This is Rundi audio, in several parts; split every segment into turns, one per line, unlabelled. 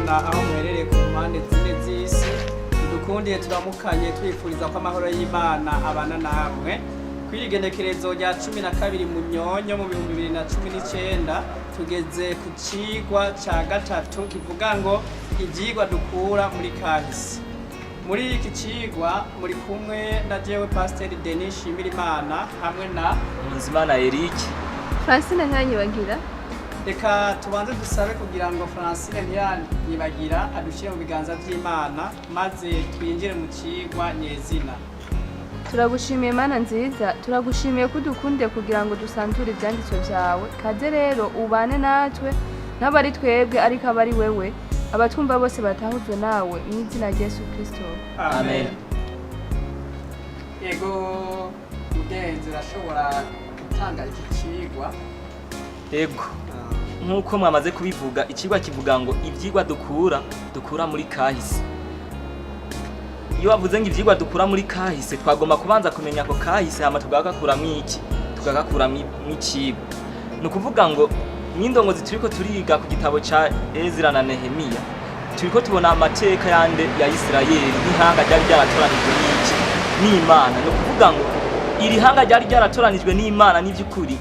y'Imana aho muherereye ku mpande zine z'isi dukundiye turamukanye twifuriza ko amahoro y'Imana abana namwe kw'igenekerezo rya 12 Munyonyo mu 2019 tugeze ku cigwa ca gatatu kivuga ngo ivyigwa dukura muri kahise. Muri iki cigwa muri kumwe na jewe Pastor Denis Shimirimana hamwe na
Nzimana Eric
Francine ntiyanyibagira.
Reka tubanze dusabe kugira ngo Francine ntiyanyibagira adushire mu biganza vy'Imana maze twinjire mu cigwa nyezina.
Turagushimiye Mana nziza, turagushimiye ko dukunde kugira ngo dusanture ivyanditswe vyawe. Kaze rero ubane natwe n'abari twebwe ariko abari wewe, abatwumva bose batahuzwe nawe mu izina rya Yesu Kristo.
Amen.
Ego mugenzi urashobora gutanga iki cigwa?
Ego nk'uko mwamaze kubivuga, icigwa kivuga ngo ivyigwa dukura muri kahise. Iyo bavuze ngo ivyigwa dukura muri kahise, twagomba kubanza kumenya ko kahise hama tugagakuramwo iki, tugagakuramwo icigwa. Ni ukuvuga ngo n'indongozi turiko turiga ku gitabo ca Ezra na Nehemiya, turiko tubona amateka yande ya Isirayeli n'ihanga ryari ryaratoranijwe n'iki n'Imana. Ni ukuvuga ngo iri hanga ryari ryaratoranijwe n'Imana n'ivy'ukuri.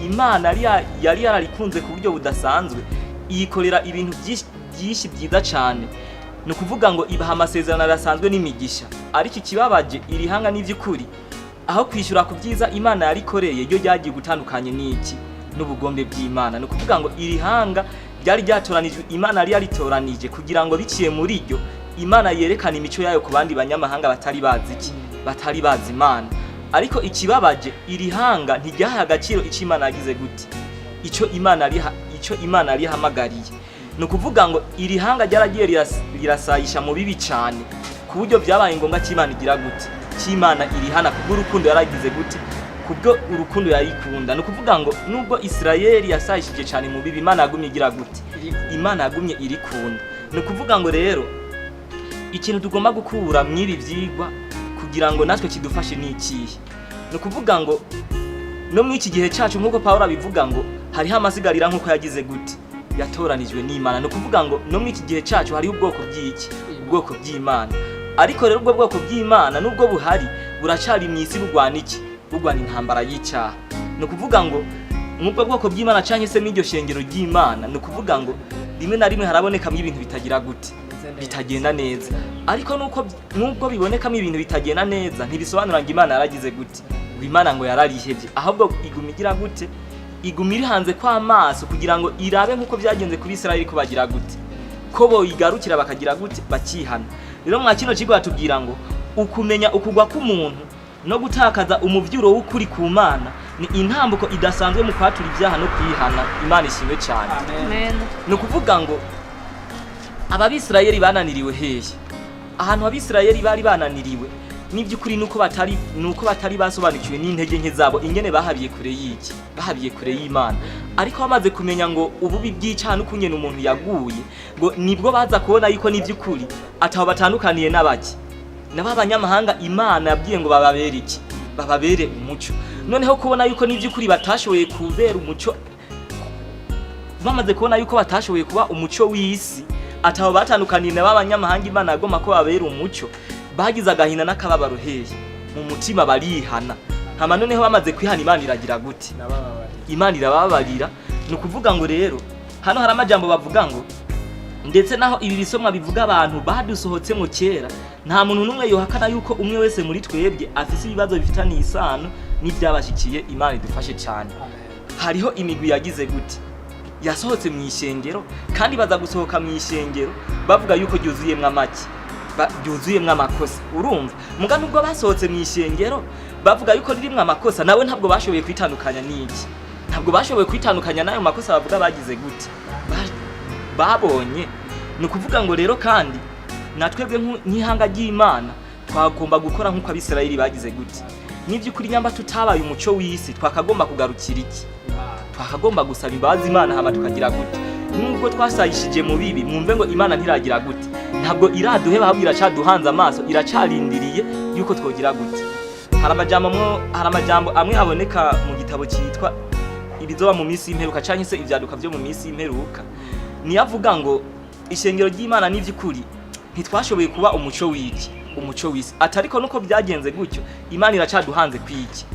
Imana yari yararikunze ku buryo budasanzwe, iyikorera ibintu byinshi byiza cane. Ni ukuvuga ngo ibaha amasezerano arasanzwe n'imigisha. Ariko ikibabaje iri hanga n'ivy'ukuri, aho kwishura ku byiza Imana yarikoreye, ryo ryagiye gutandukanye n'iki n'ubugombe bw'Imana. Ni ukuvuga ngo iri hanga ryari ryatoranijwe, Imana yari yaritoranije kugira ngo biciye muri ryo Imana yerekana imico yayo ku bandi banyamahanga batari bazi Imana. Ariko ikibabaje iri hanga ntiryahaye agaciro ico Imana yagize gute, ico Imana yari hamagariye. Ni ukuvuga ngo iri hanga ryaragiye rirasayisha mu bibi cane, ku buryo vyabaye ngombwa ko Imana igira gute, ko Imana irihana kubwo urukundo yaragize gute, kubwo urukundo yarikunda. Ni ukuvuga ngo nubwo Isirayeli yasayishije cane mu bibi, Imana yagumye igira gute, Imana yagumye irikunda. Ni ukuvuga ngo rero ikintu tugomba gukura mw'ibi vyigwa kugira ngo natwe kidufashe n'ikihe. Ni ukuvuga ngo no mw'iki gihe cacu nk'uko Pawulo abivuga ngo hariho amasigarira nk'uko yagize gute, yatoranijwe n'Imana. Ni ukuvuga ngo no mw'iki gihe cacu hariho ubwoko bw'iki, ubwoko bw'Imana. Ariko rero ubwo bwoko bw'Imana nubwo buhari buracari mw'isi burwana iki, burwana intambara y'icyaha. Ni ukuvuga ngo nk'ubwo bwoko bw'Imana canke se n'iryo shengero ry'Imana, ni ukuvuga ngo rimwe na rimwe harabonekamwo ibintu bitagira gute, bitagenda neza. Ariko nubwo bibonekamo ibintu bitagenda neza, ntibisobanura ngo Imana yaragize gute, ngo Imana ngo yararihevye. Ahubwo iguma igira gute, iguma iri hanze kw'amaso kugira ngo irabe nk'uko vyagenze kuri Isirayeli, ko bagira gute, ko boyigarukira bakagira gute, bakihana. Rero mwa kino cigwa batubwira ngo ukumenya ukugwa k'umuntu no gutakaza umuvyuro w'ukuri ku Mana ni intambuko idasanzwe mu kwatura ivyaha no kwihana. Imana ishimwe cane.
Amen.
Ni ukuvuga ngo Abisirayeli bananiriwe hehe? Ahantu Abisirayeli bari bananiriwe n'ivy'ukuri nuko batari basobanukiwe n'intege nke zabo, ingene bahabiye kure y'iki, bahabiye kure y'Imana. Ariko bamaze kumenya ngo ububi bw'icyaha n'ukungene umuntu yaguye, ngo nibwo baza kubona yuko n'ivy'ukuri ataho batandukaniye n'abaki n'abanyamahanga. Imana yabwiye ngo bababere iki, bababere umuco. Noneho kubona yuko n'ivy'ukuri batashoboye kubera umuco, bamaze kubona yuko batashoboye kuba umuco w'isi, ataho batandukaniye n'abanyamahanga, Imana yagomba ko babera umuco, bagize agahinda n'akababaro hehe mu mutima, barihana. Hama noneho bamaze kwihana, Imana iragira gute, Imana irababarira. Ni ukuvuga ngo rero hano hari amajambo bavuga ngo ndetse naho ibi bisomwa bivuga abantu badusohotsemo kera, nta muntu n'umwe yohakana yuko umwe wese muri twebwe afise ibibazo bifitaniye isano n'ivyabashikiye. Imana idufashe cyane. Hariho imigwi yagize gute, yasohotse mu ishengero, kandi baza gusohoka mu ishengero bavuga yuko ryuzuyemwo amaki, ryuzuyemwo amakosa. Urumva muga nubwo basohotse mu ishengero bavuga yuko ririmwo amakosa, nawe ntabwo bashoboye kwitandukanya n'iki, ntabwo bashoboye kwitandukanya n'ayo makosa bavuga bagize gute, babonye. Ni ukuvuga ngo rero kandi natwebwe nk'ihanga ry'Imana twagomba gukora nk'uko Abisirayeli bagize gute. N'ivy'ukuri nyamba tutabaye umuco w'isi, twakagomba kugarukira iki, twakagomba gusaba imbabazi Imana, hama tukagira gute. Nubwo twasayishije mu bibi, mwumve ngo Imana ntiragira gute, ntabwo iraduheba, ahubwo iracaduhanze amaso, iracarindiriye yuko twogira gute. Hari amajambo amwe aboneka mu gitabo cyitwa ibizoba mu minsi y'imperuka canke se ivyaduka vyo mu minsi y'imperuka, niyavuga ngo ishengero ry'Imana n'ivy'ukuri ntitwashoboye kuba umuco w'isi ati ariko nuko byagenze gutyo Imana iracaduhanze kwiki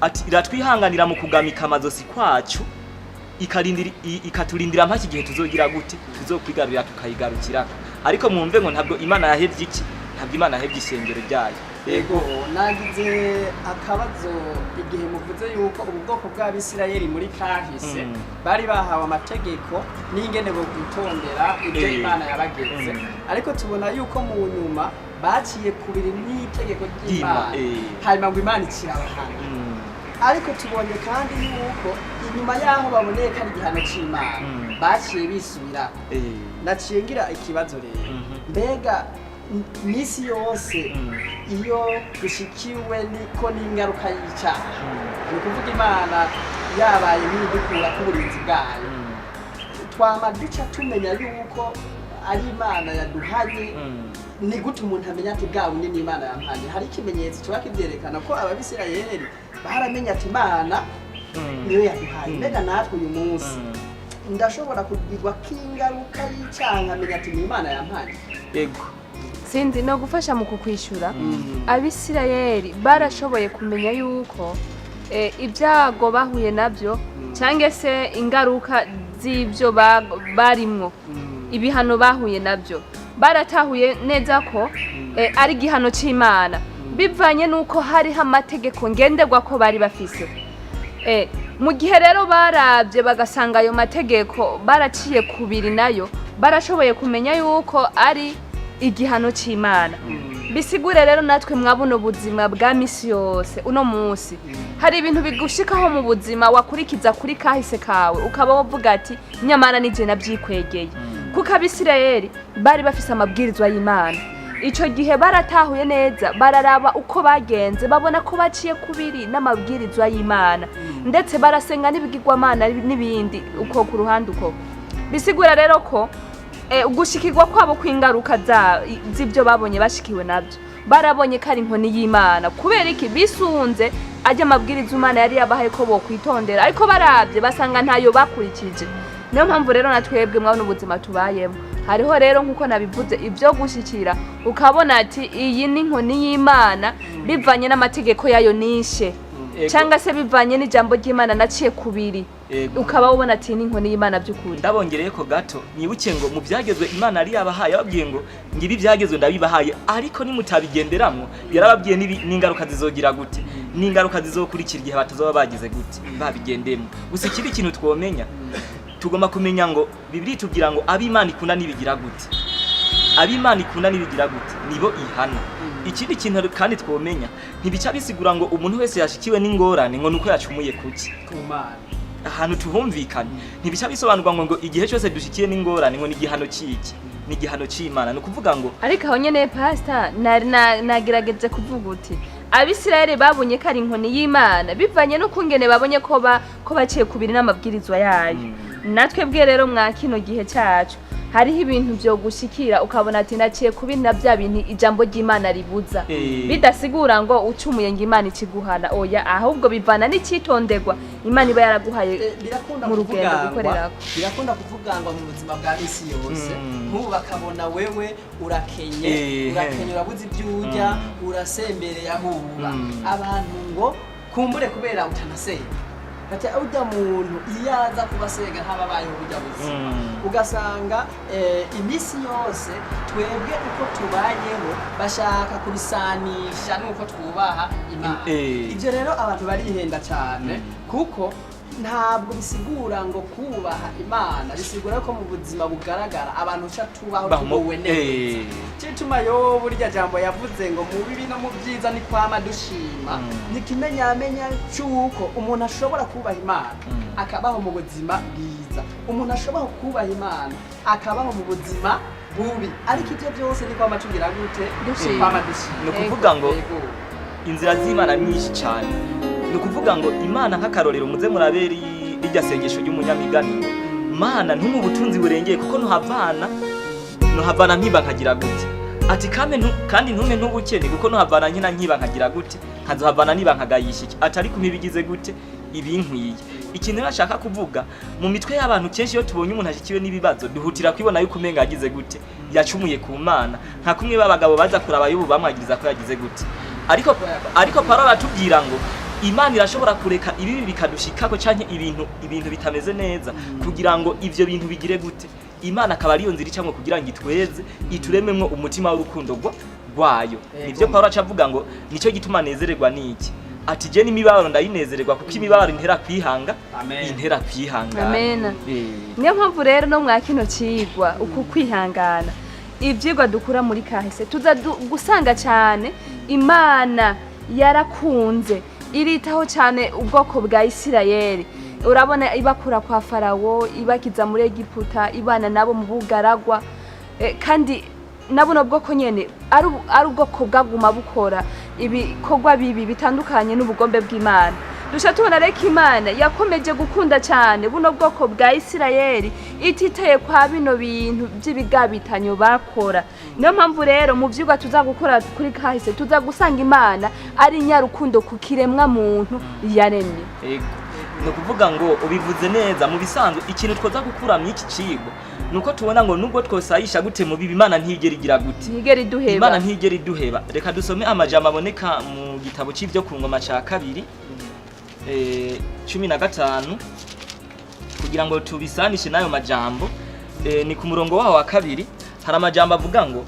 ati iratwihanganira mu kugamika amazosi kwacu ikaturindira mpaki igihe tuzogira gute tuzokwigarurira tukayigarukira ariko mwumve ngo ntabwo Imana yahevye iki ntabwo Imana yahevye ishengero ryayo.
Ego nagize akabazo igihe muvuze yuko ubu bwoko bw'Abisirayeli muri kahise bari bahawe amategeko n'ingene bo kwitondera ibyo Imana yabagenze ariko tubona yuko mu nyuma baciye kubiri n'itegeko ry'Imana hanyuma ngo Imana ikirabahana ariko tubonye kandi yuko inyuma yaho baboneye ko ari igihano c'Imana baciye bisubira naciye ngira ikibazo rero mbega misi yose iyo dushikiwe niko n'ingaruka y'icyaha ni ukuvuga Imana yabaye nk'idukura k'uburinzi bwayo twama duca tumenya yuko ari Imana yaduhanye ni gute umuntu amenya ati bwa bundi ni Imana yampanye hari ikimenyetso kiba kivyerekana ko Abisirayeli baramenya ati Imana niyo yaduhaye mbega natwe uyu munsi ndashobora kugirwa k'ingaruka y'icyaha nkamenya ati ni Imana yampanye.
Ego
sinzi no gufasha mu kukwishura Abisirayeli barashoboye kumenya yuko ibyago bahuye nabyo cyangwa se ingaruka z'ibyo barimwo ibihano bahuye nabyo baratahuye neza ko ari igihano c'Imana bivanye nuko hariho amategeko ngenderwa ko bari bafise mu gihe rero barabye bagasanga ayo mategeko baraciye kubiri nayo barashoboye kumenya yuko ari igihano c'Imana bisigure rero natwe mwabuno buzima bwa misi yose uno munsi hari ibintu bigushikaho mu buzima wakurikiza kuri kahise kawe ukaba wavuga ati nyamara nije nabyikwegeye kuko Abisirayeli bari bafise amabwirizwa y'Imana ico gihe baratahuye neza bararaba uko bagenze babona ko baciye kubiri n'amabwirizwa y'Imana ndetse barasenga n'ibigirwamana n'ibindi uko ku ruhande uko bisigura rero ko ugushikirwa kwabo kw'ingaruka z'ibyo babonye bashikiwe nabyo barabonye ko ari inkoni y'Imana kubera iki bisunze ajya amabwiriza Imana yari yabahaye ko bo kwitondera ariko barabye basanga ntayo bakurikije niyo mpamvu rero natwebwe mwabona ubuzima tubayemo hariho rero nkuko nabivuze ibyo gushikira ukabona ati iyi ni inkoni y'Imana bivanye n'amategeko yayo nishe cyangwa se bivanye n'ijambo ry'Imana naciye kubiri ukaba ubona ati ni inkoni y'Imana by'ukuri.
Ndabongereye ko gato nibuke ngo mu byagezwe Imana ari yabahaye ababwiye ngo ngibi byagezwe ndabibahaye ariko nimutabigenderamwo yarababwiye n'ingaruka zizogira gute n'ingaruka zizokurikira igihe batazoba bagize gute babigendemo gusa ikiri kintu twomenya tugomba kumenya ngo Bibiliya itubwira ngo ab'Imana ikunda nibigira gute ab'Imana ikunda nibigira gute nibo ihana ikindi kintu kandi twomenya ntibica bisigura ngo umuntu wese yashikiwe n'ingorane ngo nuko yacumuye kuki
ku Mana
ahantu tuhumvikanye ntibica bisobanurwa ngo igihe cyose dushikiye n'ingorane ngo ni igihano cy'iki ni igihano c'Imana no kuvuga ngo
ariko aho nyene pastor nagerageje kuvuga uti Abisirayeli babonye ko ari inkoni y'Imana bivanye no kungene babonye ko baciye kubiri n'amabwirizwa yayo natwe bwe rero mwa kino gihe cyacu hariho ibintu byo gushikira ukabona ati naciye kubina bya bintu ijambo ry'Imana ribuza bidasigura ngo ucumuye ngo Imana ikiguhana oya ahubwo bivana n'icitondegwa Imana iba yaraguhaye mu rugendo gukorerako
birakunda kuvugangwa mu buzima bwa misi yose nk'ubu bakabona wewe urakenye urabuze ibyurya urasembereye ahuba abantu ngo kumbure kubera utanasenga kati ujya muntu iyaza kubasenga ntababayeho burya buzima ugasanga imisi yose twebwe uko tubayeho bashaka kubisanisha nuko twubaha Imana ibyo rero abantu barihenda cyane kuko ntabwo bisigura ngo kubaha Imana bisigura ko mu buzima bugaragara abantu uca tubaho tugowe neza cyituma yo burya jambo yavuze ngo mu bibi no mu byiza ni kwama dushima nikimenyamenya cyuko umuntu ashobora kubaha Imana akabaho mu buzima bwiza umuntu ashobora kubaha Imana akabaho mu buzima bubi ariko ibyo byose ni kwama tugira gute kwama dushima
no kuvuga ngo inzira z'Imana nyinshi cyane no kuvuga ngo Imana nk'akarorero muze muraberi rijya sengesho ry'umunyamigani Mana ntumu butunzi burengeye kuko nuhavana nkiba nkagira gute ati kandi ntume ntubukene kuko nuhavana nkina nkiba nkagira gute nkazohavana niba nkagayishiki ati ariko mibigize gute ibinkwiye. Ikintu nashaka kuvuga mu mitwe y'abantu kenshi iyo tubonye umuntu ashikiwe n'ibibazo duhutira kwibona yuko umenga yagize gute, yacumuye ku Mana, nka kumwe babagabo baza kuraba yubu bamwagiriza ko yagize gute. Ariko Pawulo aratubwira ngo Imana irashobora kureka ibi bikadushikako canke ibintu bitameze neza kugira ngo ivyo bintu bigire gute. Imana akaba ariyo nzira icamwe kugira ngo itweze iturememwo umutima w'urukundo rwayo. Nivyo Pawulo acavuga ngo nico gituma nezererwa niki. Ati je n'imibabaro ndayinezererwa kuko imibabaro intera kwihanga, intera kwihangana.
Amen. Niyo mpamvu rero no mwakino cigwa uku kwihangana ivyigwa dukura muri kahise tuza gusanga cyane Imana yarakunze iritaho cyane ubwoko bwa Isirayeli. Urabona ibakura kwa Farawo, ibakiza muri Egiputa, ibana nabo mu bugaragwa, kandi nabo no bwoko nyene ari ubwoko bwaguma bukora ibikorwa bibi bitandukanye n'ubugombe bw'Imana. Dusha tubona reka Imana yakomeje gukunda cyane buno bwoko bwa Isirayeli ititeye kwa bino bintu by'ibigabitanyo bakora. Niyo mpamvu rero mu vyigwa tuza gukora kuri kahise tuza gusanga Imana ari nyarukundo ku kiremwa muntu yaremye.
No kuvuga ngo ubivuze neza mu bisanzwe ikintu twoza gukura mu iki cigwa nuko tubona ngo nubwo twosayisha gute mu bibi Imana ntigera igira gute,
ntigera iduheba.
Imana ntigera iduheba. Reka dusome amajambo aboneka mu gitabo c'ivyo ku ngoma ca 2 15 kugira ngo tubisanishe nayo majambo. Ni ku murongo waho wa 2 hari amajambo avuga ngo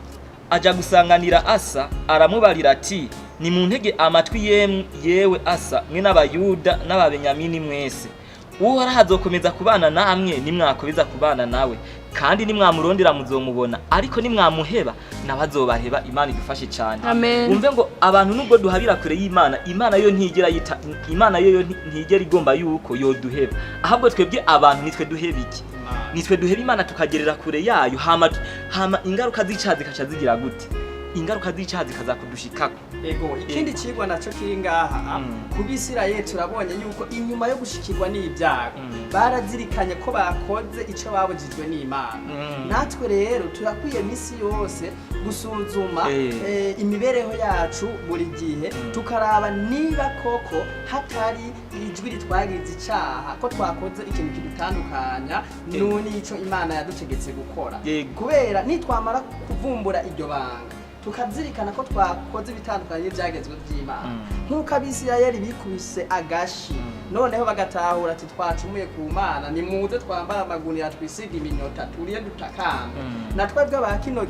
aja gusanganira Asa aramubarira ati ni mu ntege amatwi yewe Asa mwe n'abayuda n'ababenyamini mwese, uwo arahazokomeza kubana namwe nimwakomeza kubana nawe, kandi nimwamurondera muzomubona, ariko nimwamuheba nawe azobaheba. Imana idufashe cyane. Umve ngo abantu nubwo duhabira kure y'Imana, Imana yo ntigera ntigera igomba yuko yoduheba, ahubwo twebwe abantu nitwe duheba iki, nitwe duheba Imana tukagerera kure yayo, hama ingaruka z'icaha zikaca zigira gute, ingaruka z'icaha zikaza kudushikako.
Ikindi cigwa naco kiri ngaha ku Bisirayeli turabonye yuko inyuma yo gushikirwa n'ibyago barazirikanye ko bakoze ico babujijwe n'Imana. Natwe rero turakwiye misi yose gusuzuma imibereho yacu buri gihe tukaraba niba koko hatari ijwi ritwagize icaha ko twakoze ikintu kidutandukanya n'ico Imana yadutegetse gukora. Kubera nitwamara kuvumbura iryo banga tukazirikana ko twakoze bitandukanye byagezwe by'Imana, nkuko Abisirayeli bikubise agashi noneho bagatahura ati twacumuye ku Mana, ni muze twambara amagunira twisiga iminyota turiye dutakamba. Natwebwe abakino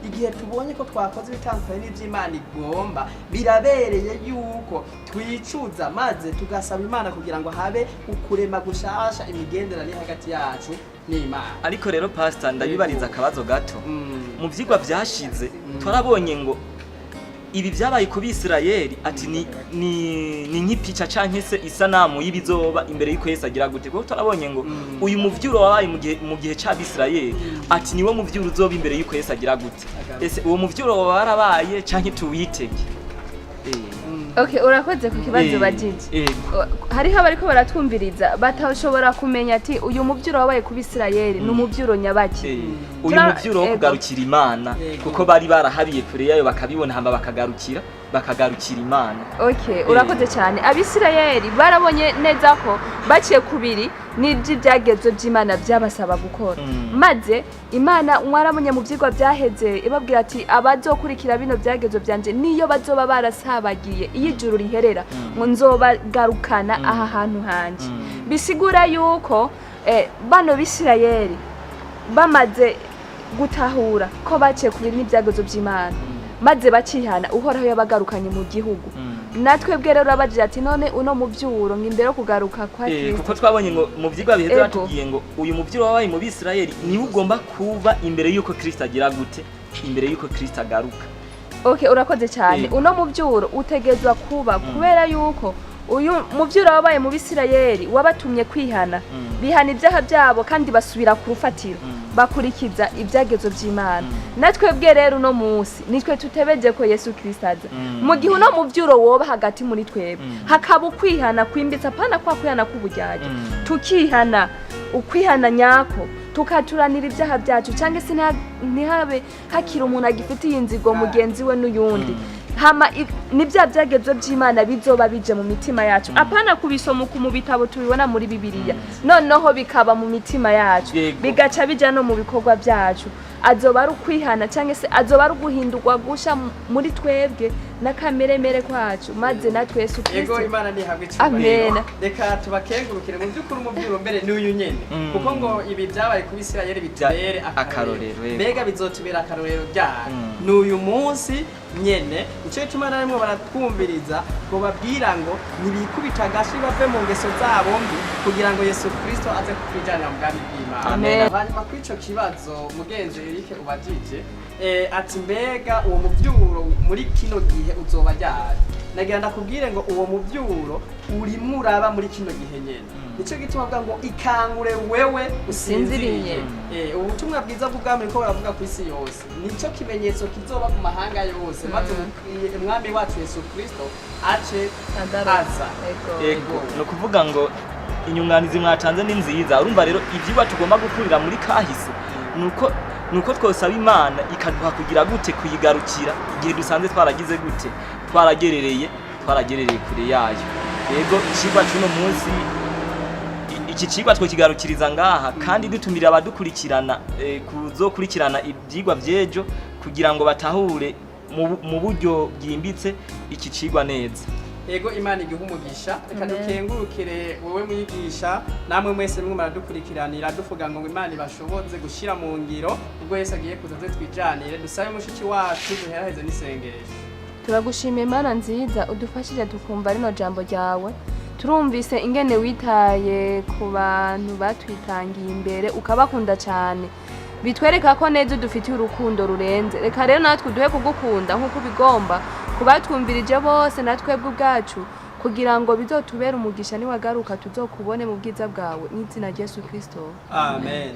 igihe tubonye ko twakoze bitandukanye n'ivy'Imana igomba, birabereye yuko twicuza maze tugasaba Imana kugira ngo habe ukurema gushasha imigenderanire hagati yacu n'Imana.
Ariko rero pastor ndabibariza akabazo gato. Mu vyigwa vyashize twarabonye ngo ibi vyabaye ku Bisirayeli ati ni nk'ipica canke se isanamu y'ibizoba imbere y'uko Yesu agira gute. Kuko twarabonye ngo uyu muvyuro wabaye mu gihe c'Abisirayeli ati niwo muvyuro uzoba imbere y'uko Yesu agira gute. Ese uwo muvyuro warabaye canke tuwitege?
Okay, urakoze ku kibazo bajije. Hariho abariko baratwumviriza batashobora kumenya ati uyu muvyuro wabaye ku Bisirayeli n'umuvyuro nyabaki.
Uyu muvyuro wo kugarukira Imana kuko bari barahabiye kure yayo bakabibona hamba bakagarukira Imana.
Okay, urakoze cyane. Abisirayeli barabonye neza ko baciye kubiri n'ibyo byagezwe by'Imana byabasaba gukora. Maze Imana mwarabonye mu vyigwa byaheze ibabwira ati abazokurikira bino byagezwe byanje niyo bazoba barasabagiye iyijuru riherera ngo nzobagarukana aha hantu hanje. Bisigura yuko bano Bisirayeli bamaze gutahura ko baciye kubiri n'ibyagezwe by'Imana maze bacihana uhoraho yabagarukanye mu gihugu. Natwe bwe rero abagira ati none uno muvyuro ngimbere yo kugaruka kwa Kristo.
Kuko twabonye ngo mu vyigwa biheze batubwiye ngo uyu muvyuro wabaye mu Bisirayeli ni ugomba kuba imbere yuko Kristo agira gute, imbere yuko Kristo agaruka.
Okay, urakoze cyane. Uno muvyuro utegezwa kuba kubera yuko uyu muvyuro wabaye mu Bisirayeli wabatumye kwihana, bihana ibyaha byabo kandi basubira ku rufatiro bakurikiza ibyagezo by'Imana. Natwe bwe rero no munsi nitwe tutebeje ko Yesu Kristo aza. Mu gihe no muvyuro woba hagati muri twebwe hakaba ukwihana kwimbitsa pana kwa kwihana kubujyaje, tukihana ukwihana nyako tukaturanira ibyaha byacu cyangwa se ntihabe hakira umuntu agifitiye inzigo mugenzi we n'uyundi. hama nibya byagezo by'Imana bizoba bije mu mitima yacu apana kubisoma mu bitabo tubibona muri Bibiliya noneho bikaba mu mitima yacu bigaca bija no mu bikorwa byacu azoba ari ukwihana cyangwa se azoba ari guhindurwa gusha muri twebwe n'akameremere kwacu maze natwe Yesu Kristo
yego Imana ni hamwe cyubahiro reka tubakengurukire mu by'ukuri umubyuro mbere n'uyu nyene kuko ngo ibi byabaye ku Bisirayeli bitubere akarorero mbega bizotubera akarorero ryari n'uyu munsi nyene icyo gituma narimo baratwumviriza ngo babwira ngo nibikubita gashi bave mu ngeso zabo mbi kugira ngo Yesu Kristo aze kutwijana mu bwami bw'Imana
amen
hanyuma kw'ico kibazo mugenzi Eric ubajije ati mbega uwo mubyuro muri kino gihe uzoba ryari nagira ndakubwire ngo uwo mubyuro urimo uraba muri kino gihe nyene nico gituma avuga ngo ikangure wewe usinziriye ubutumwa bwiza bw'ubwami ko baravuga ku isi yose nico kimenyetso kizoba ku mahanga yose maze umwami wacu Yesu Kristo ace aza
ego no kuvuga ngo inyunganizi mwatanze ni nziza urumva rero ivyigwa tugomba gukurira muri kahise nuko twosaba Imana ikaduha kugira gute kuyigarukira igihe dusanze twaragize gute twaragerereye kure yayo yego icigwa cy'uno munsi iki cigwa twokigarukiriza ngaha kandi dutumira abadukurikirana kuzokurikirana ibyigwa byejo kugira ngo batahure mu buryo bwimbitse iki cigwa neza
ego Imana igihe umugisha reka dukengurukire wowe mwigisha namwe mwese mwe maradukurikiranira duvuga ngo Imana ibashoboze gushira mu ngiro ubwo Yesu agiye kuza twijanire dusabe mushiki wacu duheraheze n'isengesho
turagushimiye Mana nziza udufashije tukumva rino jambo ryawe turumvise ingene witaye ku bantu batwitangiye imbere ukabakunda cyane bitwereka ko neza dufitiye urukundo rurenze reka rero natwe duhe kugukunda nk'uko bigomba kubatwumvirije bose natwebwe ubwacu kugira ngo bizotubere umugisha niwagaruka tuzokubone mu bwiza bwawe n'izina rya Yesu Kristo
amen